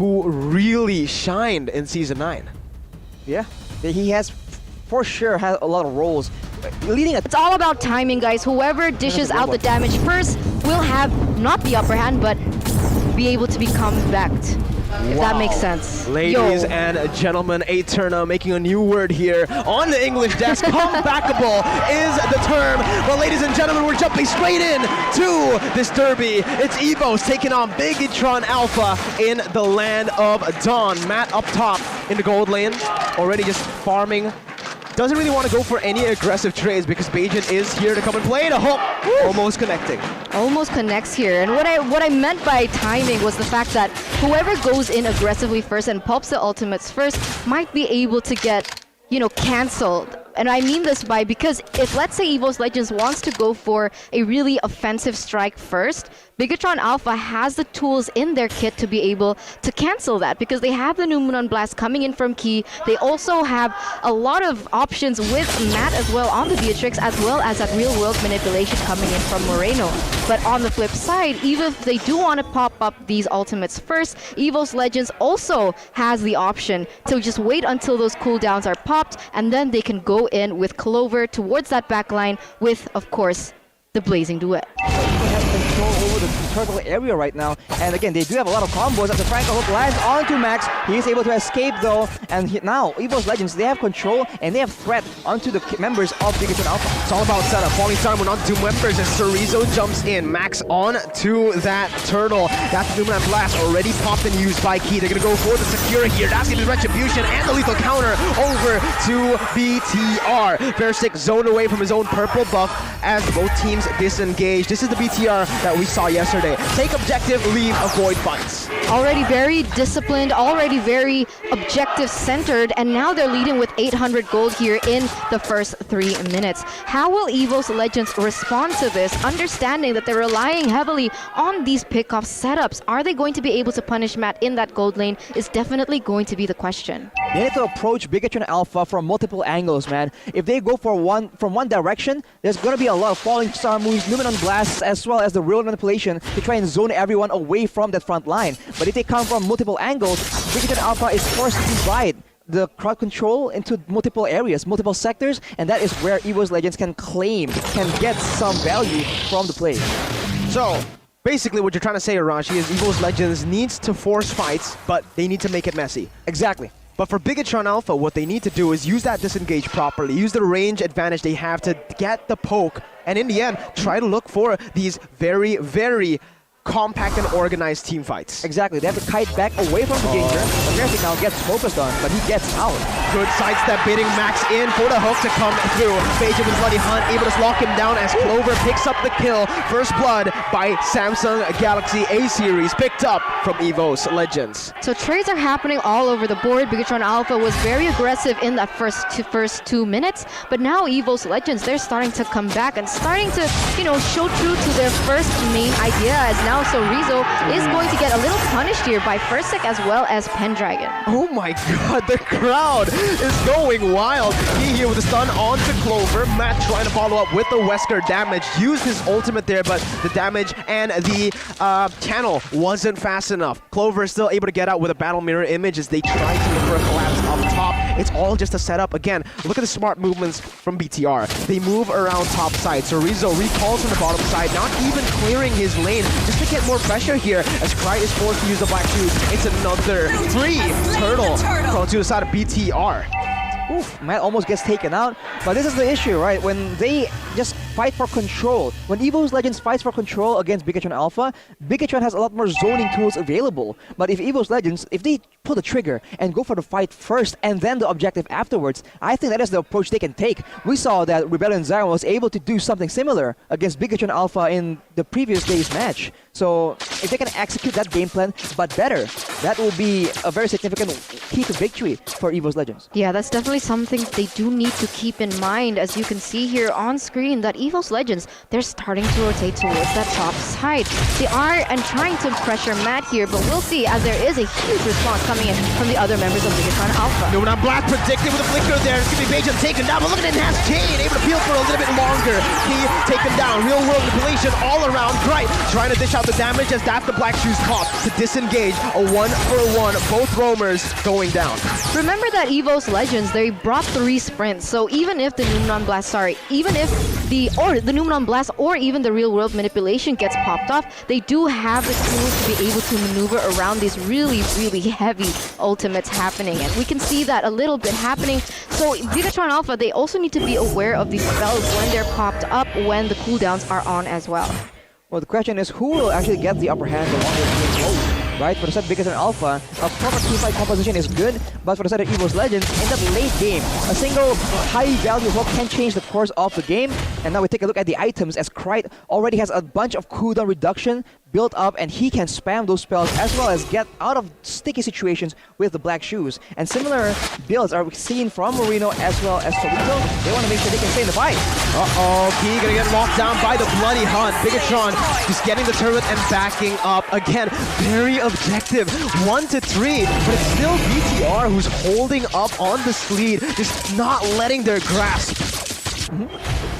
who really shined in Season 9. Yeah, he has for sure had a lot of roles. Leading It's all about timing, guys. Whoever dishes out the damage first will have not the upper hand, but be able to become backed. If that makes sense. Ladies and gentlemen, Eterna making a new word here on the English desk. Comebackable is the term. But ladies and gentlemen, we're jumping straight in to this derby. It's EVOS taking on Bigetron Alpha in the land of Dawn. Matt up top in the gold lane, already just farming. Doesn't really want to go for any aggressive trades because Bajan is here to come and play the hook. Almost connecting. Almost connects here. And what I meant by timing was the fact that whoever goes in aggressively first and pops the ultimates first might be able to get, you know, cancelled. And I mean this by because if, let's say, EVOS Legends wants to go for a really offensive strike first, Bigetron Alpha has the tools in their kit to be able to cancel that because they have the Numenon Blast coming in from Key. They also have a lot of options with Matt as well on the Beatrix, as well as that real-world manipulation coming in from Moreno. But on the flip side, even if they do want to pop up these ultimates first, EVOS Legends also has the option to just wait until those cooldowns are popped, and then they can go in with Clover towards that backline with, of course, the Blazing Duet. has control over the turtle area right now. And again, they do have a lot of combos as the Franco hook lands onto Max. He is able to escape though. And now, EVOS Legends, they have control and they have threat onto the members of Bigetron Alpha. It's all about setup. Falling Star Moon onto members as Cerezo jumps in. Max on to that turtle. That's the Numenon Blast already popped and used by Key. They're going to go for the secure here. That's going to be Retribution and the lethal counter over to BTR. Versick zoned away from his own purple buff as both teams disengage. This is the BTR that we saw yesterday. Take objective, leave, avoid fights. Already very disciplined, already very objective-centered, and now they're leading with 800 gold here in the first 3 minutes. How will EVOS Legends respond to this, understanding that they're relying heavily on these pickoff setups? Are they going to be able to punish Matt in that gold lane is definitely going to be the question. They need to approach Bigetron Alpha from multiple angles, man. If they go for from one direction, there's going to be a lot of falling star moves, Numenon Blasts, as well as the real manipulation to try and zone everyone away from that front line. But if they come from multiple angles, Bigetron Alpha is forced to divide the crowd control into multiple areas, multiple sectors, and that is where EVOS Legends can get some value from the play. So, basically what you're trying to say, Arashi, is EVOS Legends needs to force fights, but they need to make it messy. Exactly. But for Bigetron Alpha, what they need to do is use that disengage properly, use the range advantage they have to get the poke, and in the end, try to look for these very, very compact and organized team fights. Exactly. They have to kite back away from the danger. But Versick now gets focused on, but he gets out. Good sidestep, baiting Max in for the hook to come through. Bajan with Bloody Hunt able to lock him down as Clover picks up the kill. First blood by Samsung Galaxy A-Series, picked up from EVOS Legends. So trades are happening all over the board. Bigetron Alpha was very aggressive in that first 2 minutes, but now EVOS Legends, they're starting to come back and starting to, you know, show true to their first main idea, as now Cerezo is going to get a little punished here by Versick as well as Pendragon. Oh my god, the crowd is going wild. He here with the stun onto Clover. Matt trying to follow up with the Wesker damage. Used his ultimate there, but the damage and the channel wasn't fast enough. Clover is still able to get out with a battle mirror image as they try to look for a collapse up top. It's all just a setup. Again, look at the smart movements from BTR. They move around top side. Cerezo recalls from the bottom side, not even clearing his lane, just to get more pressure here as Cry is forced to use the Black Tube. It's another free turtle to the side of BTR. Oof, Matt almost gets taken out, but this is the issue, right? When they just fight for control, when EVOS Legends fights for control against Bigetron Alpha, Bigetron has a lot more zoning tools available. But if EVOS Legends, if they pull the trigger and go for the fight first and then the objective afterwards, I think that is the approach they can take. We saw that Rebellion Zion was able to do something similar against Bigetron Alpha in the previous day's match. So if they can execute that game plan, but better, that will be a very significant key to victory for EVOS Legends. Yeah, that's definitely something they do need to keep in mind. As you can see here on screen, that EVOS Legends, they're starting to rotate towards that top side. They are and trying to pressure Matt here, but we'll see as there is a huge response coming in from the other members of Bigetron Alpha. Numenor Blast predicted with a flicker there. It's going to be Bigetron taken down, but look at Enhanced Chain, able to peel for a little bit longer. He taken down. Real world manipulation all around. Bright trying to dish out the damage as that's the Black Shoes caught to disengage. A 1-for-1. Both roamers going down. Remember that EVOS Legends, they brought 3 sprints, so even if the Numenor Blast, even if the Numenor Blast or even the real world manipulation gets popped off, they do have the tools to be able to maneuver around these really heavy ultimates happening, and we can see that a little bit happening. So Bigetron Alpha, they also need to be aware of these spells when they're popped up, when the cooldowns are on as well. Well, the question is who will actually get the upper hand the longer the game goes? Right, for the set Bigetron Alpha, a proper teamfight composition is good, but for the set of EVOS Legends, in that late game, a single high-value hook can change the course of the game. And now we take a look at the items, as Krite already has a bunch of cooldown reduction built up, and he can spam those spells as well as get out of sticky situations with the Black Shoes. And similar builds are seen from Marino as well as Toledo. They want to make sure they can stay in the fight. Key gonna get locked down by the Bloody Hunt. Bigetron just getting the turret and backing up. Again, very objective. 1-3, but it's still BTR who's holding up on the lead, just not letting their grasp.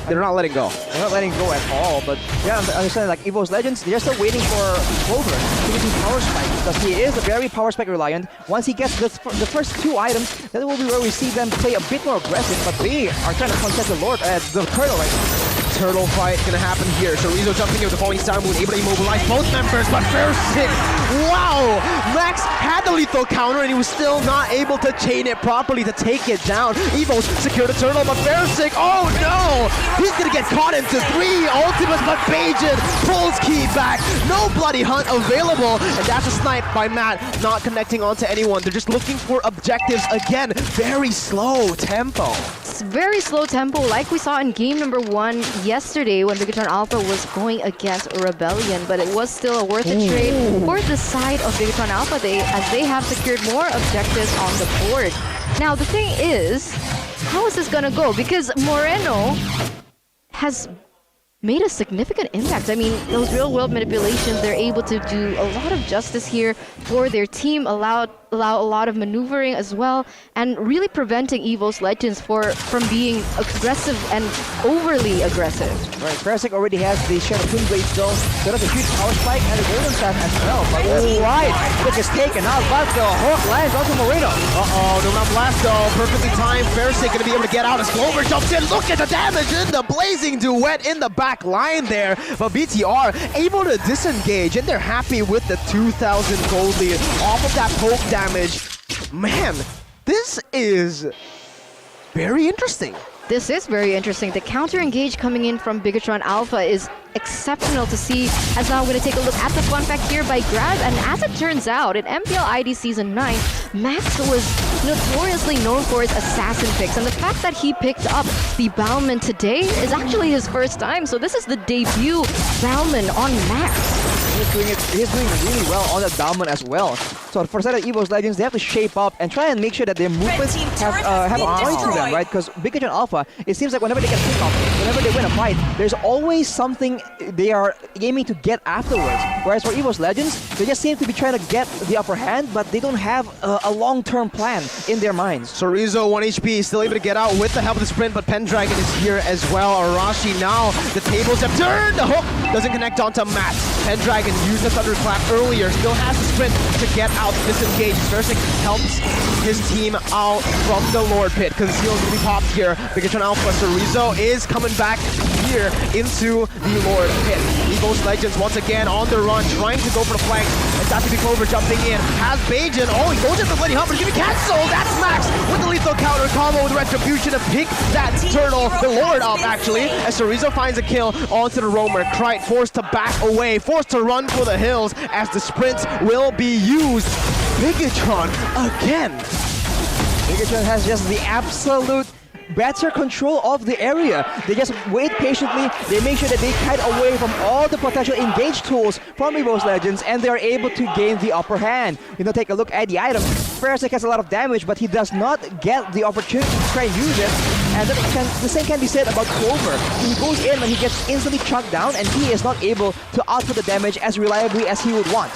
They're not letting go. They're not letting go at all, but yeah, I understand, like EVOS Legends, they're still waiting for Clover to get his power spike, because he is a very power spike reliant. Once he gets the first 2 items, that will be where we see them play a bit more aggressive, but they are trying to contest the Lord, the Turtle right now. Turtle fight gonna happen here. Chorizo jumping in with the falling star moon, able to immobilize both members, but Fersic, wow! Max had the lethal counter and he was still not able to chain it properly to take it down. EVOS secure the turtle, but Fersic, oh no! He's gonna get caught into 3 ultimates, but Bajan pulls Key back. No Bloody Hunt available, and that's a snipe by Matt, not connecting onto anyone. They're just looking for objectives again. Very slow tempo. It's very slow tempo, like we saw in game number 1 yesterday when Bigetron Alpha was going against Rebellion, but it was still a worth it trade for the side of Bigetron Alpha, as they have secured more objectives on the board. Now the thing is, how is this gonna go? Because Moreno has made a significant impact. I mean, those real-world manipulations, they're able to do a lot of justice here for their team, allow a lot of maneuvering as well, and really preventing EVOS Legends from being aggressive and overly aggressive. Right, Fersic already has the Shadow Twin Blades though, so that's a huge power spike and a golden staff as well. But right, look, is taken out, but the hook lands onto Moreno. Numenor Blast though, perfectly timed. Fersic gonna be able to get out as Clover jumps in. Look at the damage in the blazing duet in the back line there. But BTR able to disengage, and they're happy with the 2,000 gold lead off of that poke damage. Man, this is very interesting. This is very interesting. The counter engage coming in from Bigetron Alpha is exceptional to see, as now I'm going to take a look at the fun fact here by Graz, and as it turns out, in MPL ID Season 9, Max was notoriously known for his assassin picks, and the fact that he picked up the Bauman today is actually his first time, so this is the debut Bauman on Max. He's doing really well on that Bauman as well. So for set of EVOS Legends, they have to shape up and try and make sure that their movements have a point to them, right? Because Bigetron Alpha, it seems like whenever they get a pick off, whenever they win a fight, there's always something they are aiming to get afterwards. Whereas for EVOS Legends, they just seem to be trying to get the upper hand, but they don't have a long-term plan in their minds. Chorizo, 1 HP, still able to get out with the help of the sprint, but Pendragon is here as well. Arashi now, the tables have turned! The hook doesn't connect onto Matt. Pendragon used the Thunderclap earlier, still has the sprint to get out, disengage. Fersic helps his team out from the Lord Pit, because the seal is going to be popped here. Bigetron Alpha, Chorizo is coming back here into the Lord Pit. EVOS Legends once again on the run, trying to go for the flank. It's that to be Clover jumping in. Has Bajan. Oh, he goes in for Bloody Hunt, but he's going to be canceled. That's Max with the lethal counter combo with Retribution to pick that turtle, the Lord up actually, as Chorizo finds a kill onto the roamer. Krite forced to back away, forced to run for the hills as the sprints will be used. Bigetron again. Bigetron has just the absolute better control of the area. They just wait patiently, they make sure that they kite away from all the potential engage tools from EVOS Legends, and they're able to gain the upper hand. You know, take a look at the item. Fersic has a lot of damage, but he does not get the opportunity to try and use it. And the same can be said about Clover. He goes in and he gets instantly chunked down, and he is not able to output the damage as reliably as he would want.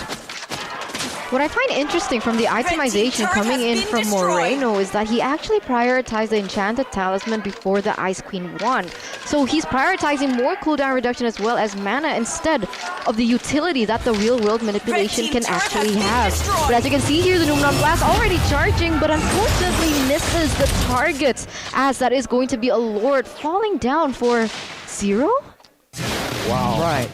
What I find interesting from the itemization coming in from Moreno is that he actually prioritized the Enchanted Talisman before the Ice Queen wand. So he's prioritizing more cooldown reduction as well as mana instead of the utility that the real-world manipulation can actually have. But as you can see here, the Numenon Blast already charging, but unfortunately misses the targets, as that is going to be a Lord falling down for 0? Wow. Right.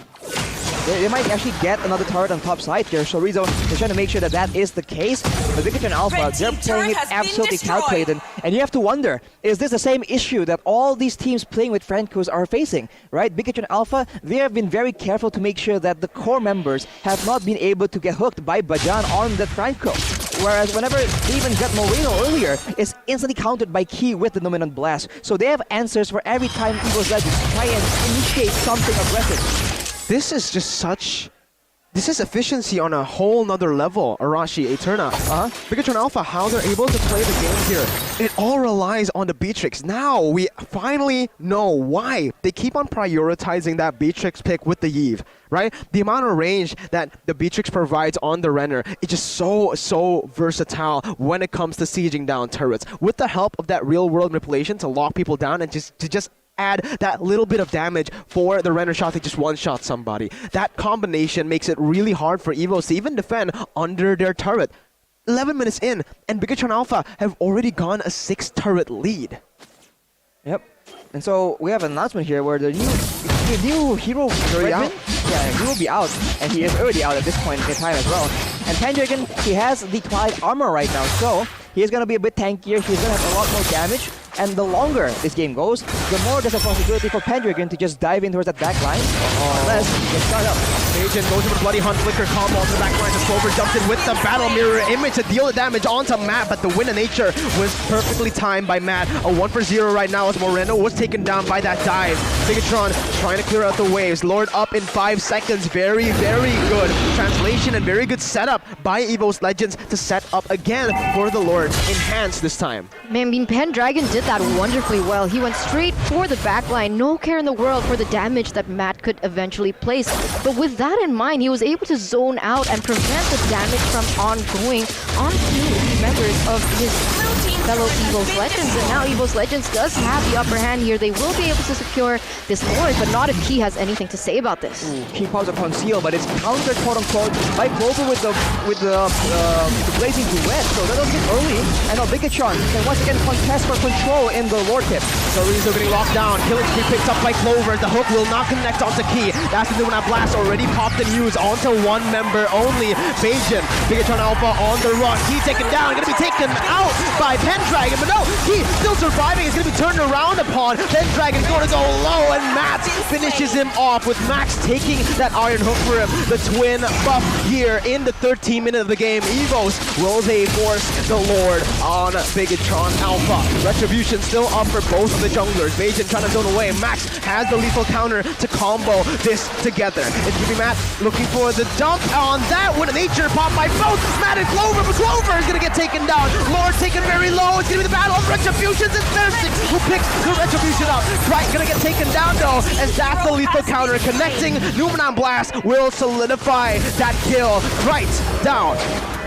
They might actually get another turret on top side here, so Rizzo is trying to make sure that that is the case. But Bigetron Alpha, they're playing it absolutely calculated. And you have to wonder, is this the same issue that all these teams playing with Francos are facing, right? Bigetron Alpha, they have been very careful to make sure that the core members have not been able to get hooked by Bajan on the Franco. Whereas whenever they even got Moreno earlier, it's instantly countered by Key with the Numenon Blast. So they have answers for every time EVOS Legends try and initiate something aggressive. This is just such... This is efficiency on a whole nother level, Arashi, Eterna. Bigetron Alpha, how they're able to play the game here. It all relies on the Beatrix. Now we finally know why. They keep on prioritizing that Beatrix pick with the Eve, right? The amount of range that the Beatrix provides on the Renner is just so versatile when it comes to sieging down turrets. With the help of that real-world manipulation to lock people down and just add that little bit of damage for the Renner shot to just one-shot somebody. That combination makes it really hard for EVOS to even defend under their turret. 11 minutes in, and Bigetron Alpha have already gone a 6-turret lead. Yep. And so we have an announcement here where the new hero Redman, yeah, he will be out, and he is already out at this point in time as well. And Pendragon, he has the Twilight armor right now, so he is going to be a bit tankier, he's going to have a lot more damage. And the longer this game goes, the more there's a possibility for Pendragon to just dive in towards that back line. Unless they start up. Agent goes with a Bloody Hunt Flicker combo onto the back line. The Clover jumps in with the Battle Mirror image to deal the damage onto Matt, but the Wind of Nature was perfectly timed by Matt. A 1 for 0 right now as Moreno was taken down by that dive. Bigetron trying to clear out the waves. Lord up in 5 seconds. Very good translation and very good setup by EVOS Legends to set up again for the Lord. Enhanced this time. Man, I mean, Pendragon did that wonderfully well. He went straight for the backline, no care in the world for the damage that Matt could eventually place. But with that in mind, he was able to zone out and prevent the damage from ongoing onto members of his fellow EVOS Legends. And now EVOS Legends does have the upper hand here. They will be able to secure this Lord, but not if Key has anything to say about this. Key pops a conceal, but it's countered quote-unquote by Clover with the blazing duet. So that was a bit early. And now Bigetron can once again contest for control in the Lord tip. So Rizzo getting locked down. Killing spree picked up by Clover. The hook will not connect onto Key. That's the Numenon Blast already popped and used onto one member only. Bajan, Bigetron Alpha on the run. Key taken down. Gonna be taken out by Pendragon. But no, Key still surviving. He's gonna be turned around upon. Pendragon's gonna go low, and Matt finishes him off with Max taking that Iron Hook for him. The twin buff here in the 13th minute of the game. EVOS, will they force the Lord on Bigetron Alpha? Retribution still up for both of the junglers. Bajan trying to zone away. Max has the lethal counter to combo this together. It's gonna be Matt looking for the dump on that. Wind of Nature popped by both Matt and Clover, but Clover is gonna get taken down. Lord taken very low. It's gonna be the battle of Retributions. It's Thirsty who picks the Retribution up. Right, gonna get taken down though, as that's the lethal counter connecting. Numenon Blast will solidify that kill. Right down.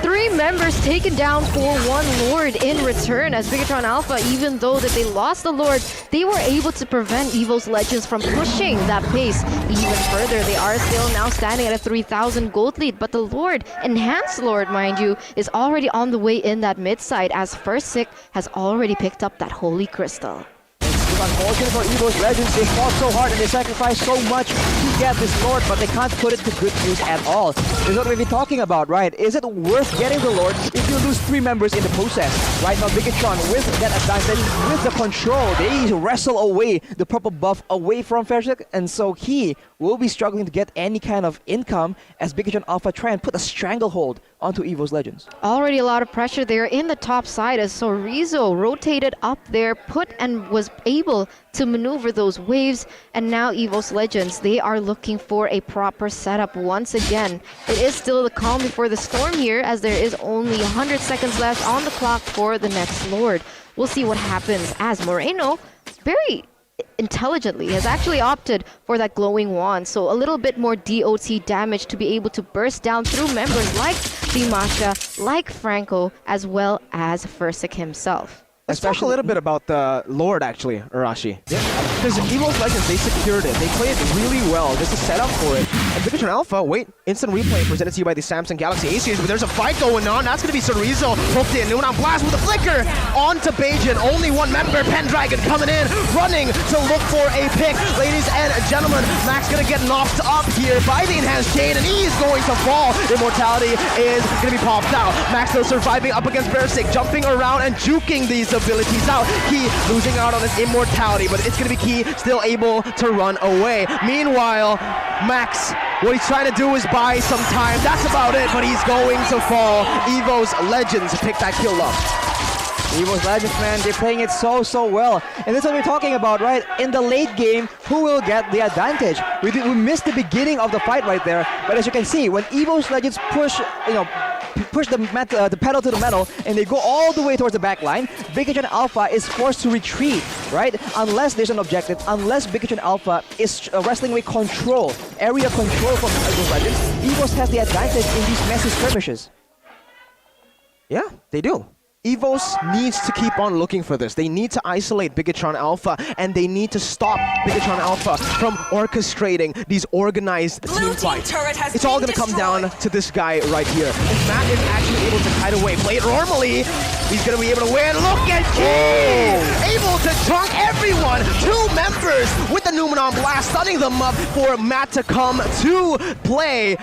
3 members taken down for 1 Lord in return, as Bigetron Alpha, even though that they lost the Lord, they were able to prevent EVOS Legends from pushing that pace even further. They are still now standing at a 3,000 gold lead, but the Lord, enhanced Lord mind you, is already on the way in that mid side, as First Sick has already picked up that Holy Crystal. It's unfortunate for EVOS Legends. They fought so hard and they sacrificed so much to get this Lord, but they can't put it to good use at all. This is what we've been talking about, right? Is it worth getting the Lord if you lose 3 members in the process? Right now, Bigetron, with that advantage, with the control, they wrestle away the purple buff away from Fersik, and so he will be struggling to get any kind of income as Bigetron Alpha try and put a stranglehold onto EVOS Legends. Already a lot of pressure there in the top side, as Sorizo rotated up there, put and was able to maneuver those waves, and now EVOS Legends, they are looking for a proper setup once again. It is still the calm before the storm here, as there is only 100 seconds left on the clock for the next Lord. We'll see what happens as Moreno very intelligently has actually opted for that glowing wand, so a little bit more DOT damage to be able to burst down through members like Dimasha, like Franco, as well as Fursic himself. Let's talk a little bit about the Lord, actually, Arashi. Because EVOS Legends, they secured it. They played really well. There's a setup for it. And Bigetron Alpha, wait, instant replay presented to you by the Samsung Galaxy A series, but there's a fight going on. That's going to be Chorizo. Hooked in. Nunan Blast with a flicker onto Bajan. Only one member, Pendragon, coming in, running to look for a pick. Ladies and gentlemen, Max going to get knocked up here by the enhanced chain, and he's going to fall. Immortality is going to be popped out. Max still surviving up against Berserk, jumping around and juking these abilities out. Key losing out on his immortality, but it's going to be Key still able to run away. Meanwhile, Max, what he's trying to do is buy some time. That's about it, but he's going to fall. EVOS Legends pick that kill up. EVOS Legends, man, they're playing it so well. And that's what we're talking about, right? In the late game, who will get the advantage? We missed the beginning of the fight right there, but as you can see, when EVOS Legends push the pedal to the metal and they go all the way towards the back line, Bigetron Alpha is forced to retreat, right? Unless there's an objective, unless Bigetron Alpha is wrestling with control, area control from EVOS Legends, EVOS has the advantage in these messy skirmishes. Yeah, they do. EVOS needs to keep on looking for this. They need to isolate Bigetron Alpha, and they need to stop Bigetron Alpha from orchestrating these organized team fights. It's all going to come down to this guy right here. If Matt is actually able to kite away, play it normally, he's going to be able to win. Look at Key! Able to chunk everyone! 2 members with the Numenon Blast, stunning them up for Matt to come to play.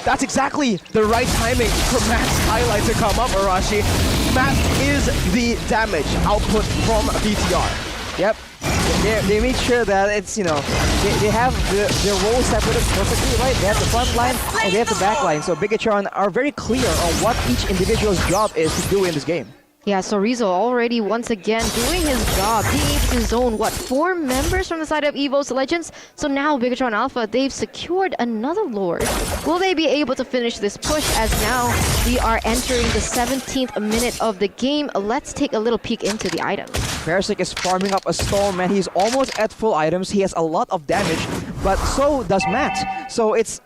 That's exactly the right timing for Matt's highlight to come up, Arashi. Matt is the damage output from BTR. Yep. They make sure that it's, they have their roles separated perfectly, right? They have the front line and they have the back line. So Bigetron are very clear on what each individual's job is to do in this game. Yeah, so Rizzo already once again doing his job, being able to zone, 4 members from the side of EVOS Legends? So now Bigetron Alpha, they've secured another Lord. Will they be able to finish this push, as now we are entering the 17th minute of the game? Let's take a little peek into the items. Berserk is farming up a storm, man. He's almost at full items. He has a lot of damage, but so does Matt. So it's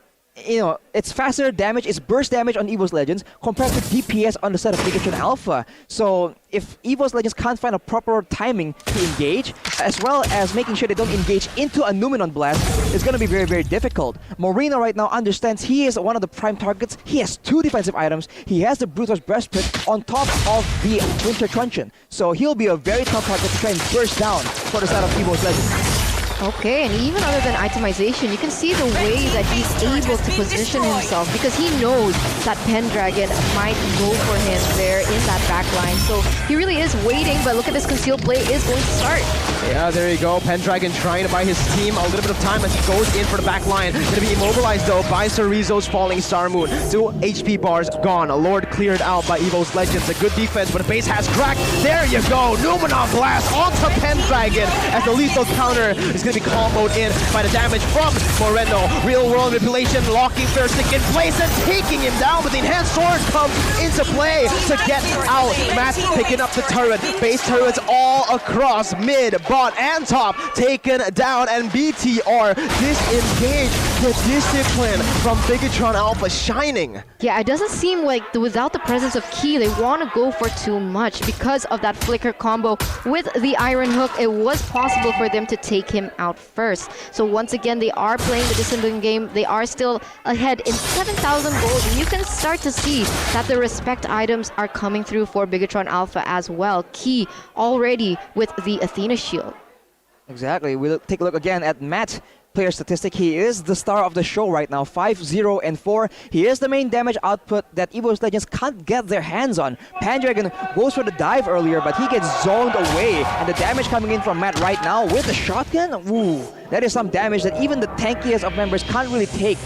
faster damage, it's burst damage on EVOS Legends compared to DPS on the side of Bigetron Alpha. So if EVOS Legends can't find a proper timing to engage, as well as making sure they don't engage into a Numenon Blast, it's going to be very difficult. Moreno right now understands he is one of the prime targets. He has 2 defensive items. He has the Brutus Breastplate on top of the Winter Truncheon. So he'll be a very tough target to try and burst down for the side of EVOS Legends. Okay, and even other than itemization, you can see the way that he's able to position himself, because he knows that Pendragon might go for him there in that back line. So he really is waiting, but look at this concealed play is going to start. Yeah, there you go. Pendragon trying to buy his team a little bit of time as he goes in for the back line. Going to be immobilized though by Chorizo's falling Star Moon. 2 HP bars gone. A Lord cleared out by EVOS Legends. A good defense, but the base has cracked. There you go. Numenon Blast onto Pendragon as the lethal counter is going to be comboed in by the damage from Moreno. Real world manipulation, locking Thurstic in place and taking him down, but the enhanced sword comes into play to get out. Matt picking up the turret. Base turrets all across mid, bot, and top taken down, and BTR disengaged. The discipline from Bigetron Alpha shining. Yeah, it doesn't seem like without the presence of Key, they want to go for too much because of that flicker combo with the Iron Hook. It was possible for them to take him out first. So once again, they are playing the discipline game. They are still ahead in 7,000 gold, and you can start to see that the respect items are coming through for Bigetron Alpha as well. Key already with the Athena shield. Exactly. We'll take a look again at Matt. Player statistic, he is the star of the show right now, 5-0 and 4. He is the main damage output that EVOS Legends can't get their hands on. Pendragon goes for the dive earlier, but he gets zoned away, and the damage coming in from Matt right now with the shotgun, ooh, that is some damage that even the tankiest of members can't really take.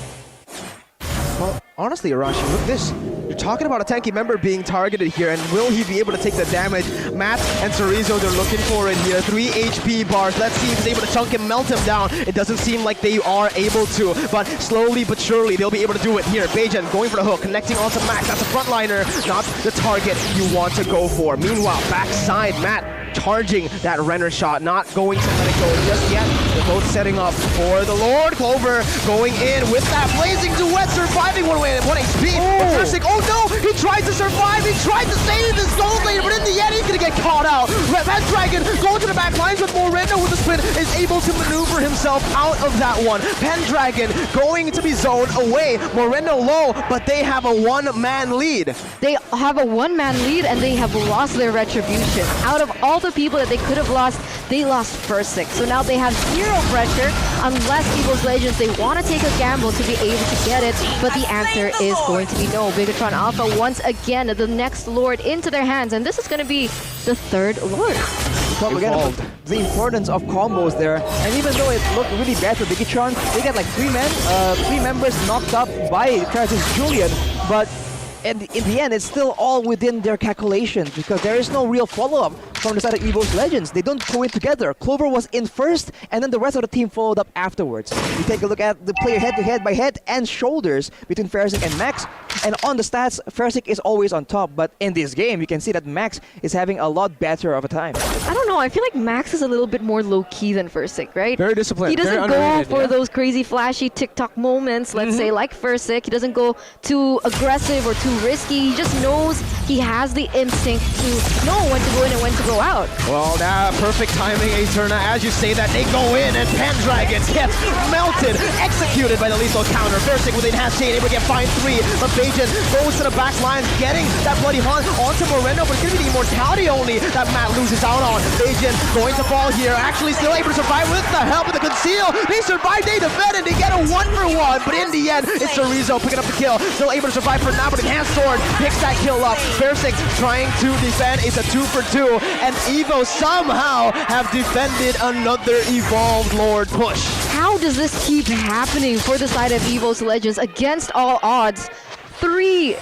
Well, honestly, Arashi, look at this. You're talking about a tanky member being targeted here, and will he be able to take the damage? Matt and Chorizo, they're looking for it here. 3 HP bars. Let's see if he's able to chunk him, melt him down. It doesn't seem like they are able to, but slowly but surely they'll be able to do it here. Bajan going for the hook, connecting onto Max. That's a frontliner, not the target you want to go for. Meanwhile, backside, Matt charging that Renner shot, not going to let it go just yet. They're both setting up for the Lord. Clover going in with that blazing duet, surviving 1 HP. Versik, oh no, he tried to survive, he tried to save his gold lane, but in the end he's gonna get caught out. Pendragon going to the back lines with Moreno with the spin, is able to maneuver himself out of that one. Pendragon going to be zoned away. Moreno low, but they have a one-man lead. They have a one-man lead and they have lost their retribution. Out of all the people that they could have lost, they lost Versik. So now they have zero pressure unless EVOS Legends, they want to take a gamble to be able to get it, but the answer is going to be no. Bigetron Alpha once again the next Lord into their hands, and this is going to be the third Lord. Talk again about the importance of combos there, and even though it looked really bad for Bigetron, they get like three members knocked up by Travis Julian, but in the end, it's still all within their calculations because there is no real follow-up from the side of EVOS Legends. They don't go in together. Clover was in first, and then the rest of the team followed up afterwards. You take a look at the player head-to-head by head and shoulders between Versik and Max, and on the stats, Versik is always on top, but in this game, you can see that Max is having a lot better of a time. I don't know, I feel like Max is a little bit more low-key than Versik, right? Very disciplined. He doesn't go for those crazy flashy TikTok moments, let's say, like Versik. He doesn't go too aggressive or too risky. He just knows he has the instinct to know when to go in and when to go out. Well, now perfect timing, Eterna. As you say that, they go in and Pendragon gets melted, executed by the lethal counter. Versik with enhanced chain, able to get fine 3, but Bajan goes to the back line, getting that bloody hunt onto Moreno, but it's going to be the immortality only that Matt loses out on. Bajan going to fall here, actually still able to survive with the help of the conceal. They survive, they defend, and they get a 1-for-1, but in the end, it's Chorizo picking up the kill. Still able to survive for now, but enhanced sword picks that kill up. Versik trying to defend, it's a 2-for-2, and EVO somehow have defended another Evolved Lord push. How does this keep happening for the side of EVOS Legends against all odds? 3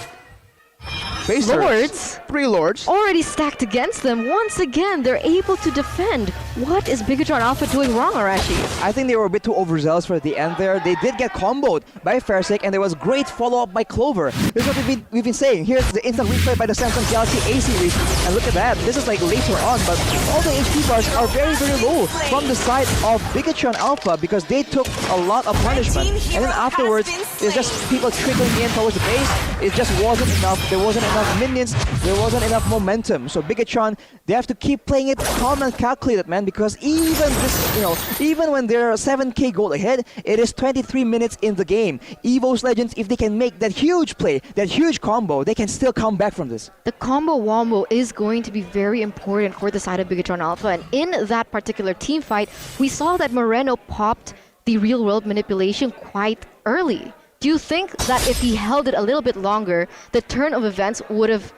Lords 3 Lords already stacked against them. Once again, they're able to defend. What is Bigetron Alpha doing wrong, Arashi? I think they were a bit too overzealous for the end there. They did get comboed by Versik, and there was great follow-up by Clover. This is what we've been saying. Here's the instant replay by the Samsung Galaxy A series, and look at that. This is like later on, but all the HP bars are very, very low from the side of Bigetron Alpha because they took a lot of punishment, and then afterwards, it's just people trickling in towards the base. It just wasn't enough. There wasn't enough minions. There wasn't enough momentum. So Bigetron, they have to keep playing it calm and calculated, man, because even this, even when they're 7k gold ahead, it is 23 minutes in the game. EVOS Legends, if they can make that huge play, that huge combo, they can still come back from this. The combo wombo is going to be very important for the side of Bigetron Alpha, and in that particular team fight, we saw that Moreno popped the real-world manipulation quite early. Do you think that if he held it a little bit longer, the turn of events would have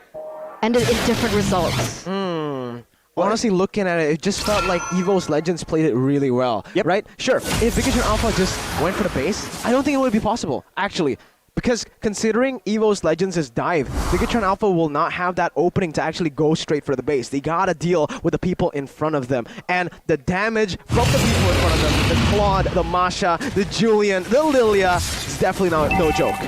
ended in different results? Honestly, looking at it, it just felt like EVOS Legends played it really well. Yep. Right? Sure, if Bigetron Alpha just went for the base, I don't think it would be possible, actually. Because considering EVOS Legends' dive, Bigetron Alpha will not have that opening to actually go straight for the base. They gotta deal with the people in front of them. And the damage from the people in front of them, the Claude, the Masha, the Julian, the Lilia, is definitely no joke.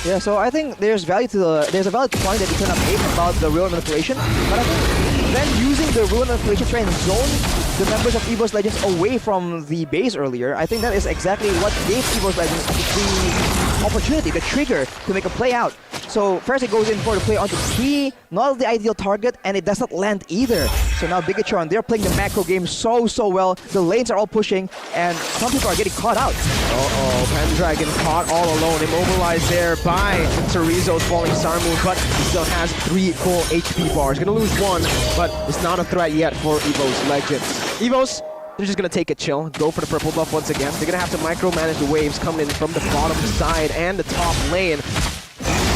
Yeah, so I think there's a valid point that you cannot make about the real manipulation, but I think then using the real manipulation to try and zone the members of EVOS Legends away from the base earlier, I think that is exactly what gave EVOS Legends the opportunity, the trigger to make a play out. So first it goes in for the play onto T, not the ideal target, and it does not land either. So now Bigetron, they're playing the macro game so well. The lanes are all pushing, and some people are getting caught out. Pendragon caught all alone, immobilized there by Chorizo's falling Star Moon, but he still has 3 full HP bars. Gonna lose 1, but it's not a threat yet for EVOS Legends. EVOS, they're just gonna take a chill, go for the purple buff once again. They're gonna have to micromanage the waves coming in from the bottom side and the top lane.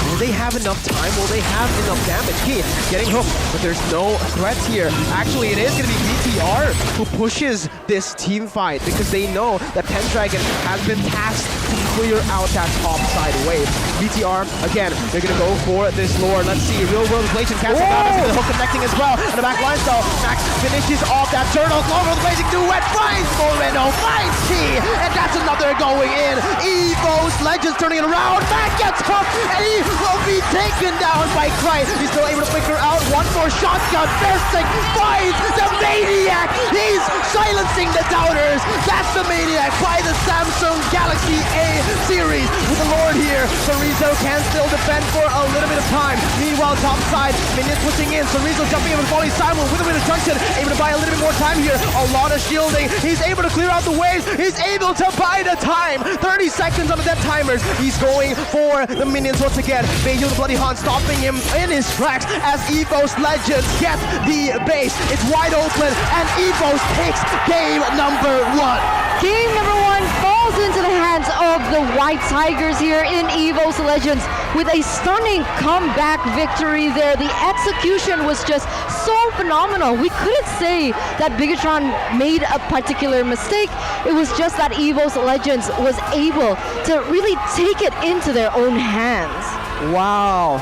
Will they have enough time? Will they have enough damage? He getting hooked, but there's no threats here. Actually, it is going to be BTR who pushes this team fight because they know that Pendragon has been tasked to clear out that top side wave. BTR, again, they're going to go for this Lord. Let's see, real world inflation, casting out into the hook connecting as well. And the back line though, Max finishes off that turtle. Clover with blazing duet, finds Moreno, finds T, and that's another going in. EVOS Legends turning it around. Max gets hooked, and he will be taken down by Christ. He's still able to flicker out 1 more 4 shotgun. Versing finds the Maniac. He's silencing the doubters. That's the Maniac by the Samsung Galaxy A series. With the Lord here, Chorizo can still defend for a little bit of time. Meanwhile, top side, minions pushing in. Chorizo jumping in with Volley Simon with a bit of junction. Able to buy a little bit more time here. A lot of shielding. He's able to clear out the waves. He's able to buy the time. 30 seconds on the death timers. He's going for the minions once again. Beijing the Bloody Han stopping him in his tracks as EVOS Legends get the base. It's wide open and EVOS takes game number 1. Game number 1 falls into the hands of the White Tigers here in EVOS Legends with a stunning comeback victory there. The execution was just so phenomenal. We couldn't say that Bigetron made a particular mistake. It was just that EVOS Legends was able to really take it into their own hands. Wow.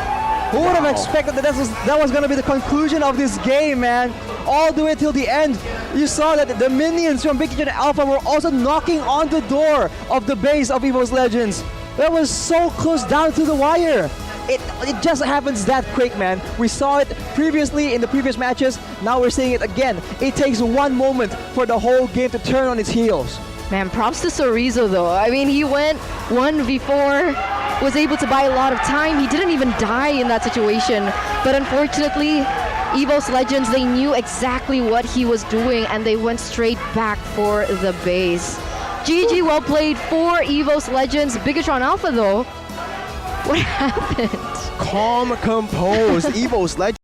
Who would have expected that that was going to be the conclusion of this game, man? All the way till the end. You saw that the minions from Bigetron Alpha were also knocking on the door of the base of EVOS Legends. That was so close down to the wire. It just happens that quick, man. We saw it previously in the previous matches. Now we're seeing it again. It takes one moment for the whole game to turn on its heels. Man, props to Chorizo though. I mean, he went 1v4, was able to buy a lot of time. He didn't even die in that situation. But unfortunately, EVOS Legends, they knew exactly what he was doing and they went straight back for the base. GG, well played for EVOS Legends. Bigetron Alpha though, what happened? Calm, composed. EVOS Legends.